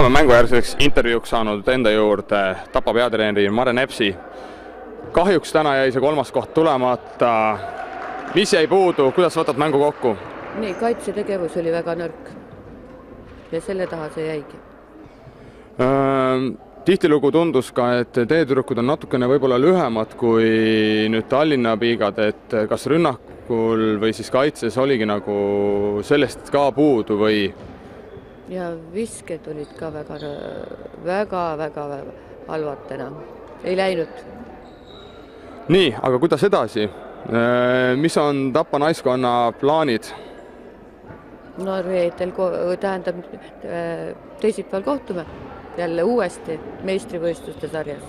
oleme mängujärgseks intervjuuks saanud enda juurde Tapa peatreeneri Mare Nepsi. Kahjuks täna jäi see 3. koht tulemata. Mis jäi puudu, kuidas võtad mängu kokku? Nii, kaitsetegevus oli väga nõrk ja selle taha see jäigi. Tihtilugu tundus ka, et teetüdrukud on natukene võib-olla lühemad kui nüüd Tallinna piigad, et kas rünnakul või siis kaitses oligi nagu sellest ka puudu või? Ja visked olid ka väga halvad täna. Ei läinud. Nii, aga kuidas edasi? Mis on Tapa naiskonna plaanid? No reetel tähendab teisipäeval kohtume jälle uuesti meistrivõistluste sarjas.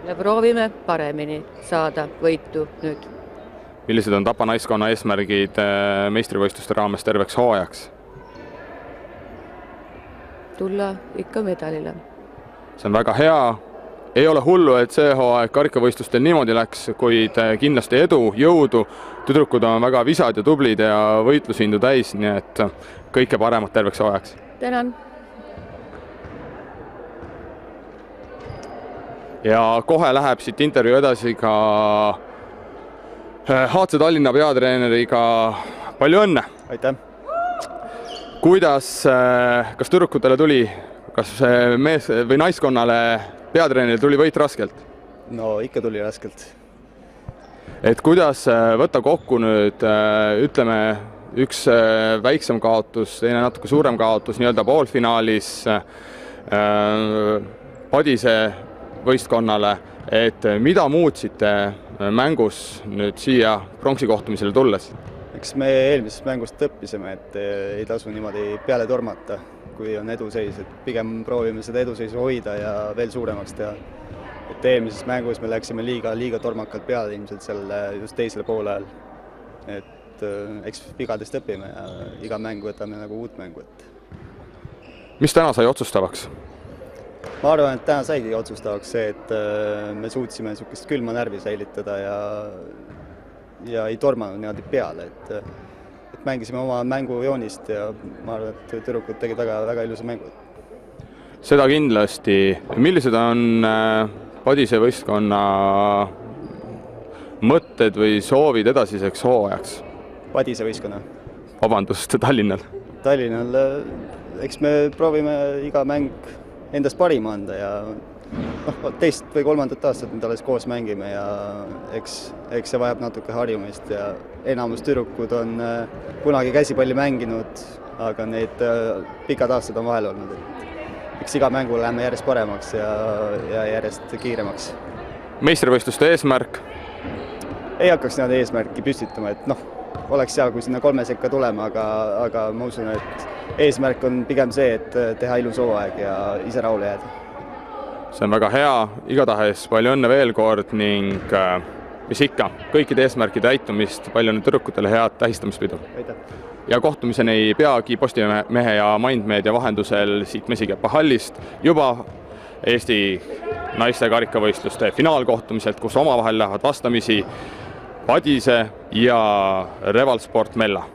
Ja proovime paremini saada võitu nüüd. Millised on Tapa naiskonna eesmärgid meistrivõistluste raames terveks hooajaks? Tulla ikka medalile. See on väga hea. Ei ole hullu, et see hooaeg karikavõistlustel niimoodi läks, kuid kindlasti edu, jõudu. Tüdrukud on väga visad ja tublid ja võitlushindu täis, nii et kõike paremat terveks hooajaks. Tänan. Ja kohe läheb siit intervjuu edasi ka HC Tallinna peatreeneriga. Palju õnne! Aitäh! Kuidas, kas tüdrukutele tuli, kas mees või naiskonnale peatreeneril tuli võit raskelt? No ikka tuli raskelt. Et kuidas võtta kokku nüüd, ütleme, üks väiksem kaotus, teine natuke suurem kaotus, nii-öelda poolfinaalis Padise võistkonnale, et mida muutsite mängus nüüd siia pronksi kohtumisele tulles? Eks me eelmisest mängust õppisime, et ei tasu niimoodi peale tormata, kui on eduseis, et pigem proovime seda eduseisu hoida ja veel suuremaks teha. Et eelmises mängus me läksime liiga tormakalt peale ilmselt selle just teisele poole ajal. Et eks vigadest õpime ja iga mängu võtame nagu uut mängu. Mis täna sai otsustavaks? Ma arvan, et täna saigi otsustavaks see, et me suutsime niisugust külma närvi säilitada ja ei tormanud niimoodi peale. Et mängisime oma mängujoonist ja ma arvan, et tüdrukud tegid väga ilusa mängu. Seda kindlasti. Millised on Padise võistkonna mõtted või soovid edasiseks hooajaks? Padise võistkonna? Vabandust, Tallinnal. Tallinnal, eks me proovime iga mäng endast parima anda ja teist või 3. aastat nüüd alles koos mängime ja eks see vajab natuke harjumist ja enamus tüdrukud on kunagi käsipalli mänginud, aga need pikad aastad on vahel olnud. Eks iga mängu läheme järjest paremaks ja järjest kiiremaks. Meistrivõistluste eesmärk? Ei hakkaks niimoodi eesmärki püstitama, et oleks hea, kui sinna 3 sekka tulema, aga ma usun, et eesmärk on pigem see, et teha ilus hooaeg ja ise rahule jääda. See on väga hea, igatahes palju õnne veel kord ning mis ikka, kõikide eesmärkide täitumist, palju nüüd tüdrukutele head tähistamispidu. Aitäh! Ja kohtumiseni peagi Postimehe ja Mindmedia vahendusel siit Mesikepa hallist juba Eesti naiste karikavõistluste finaalkohtumiselt, kus omavahel lähevad vastamisi Padise ja Revalsport Mella.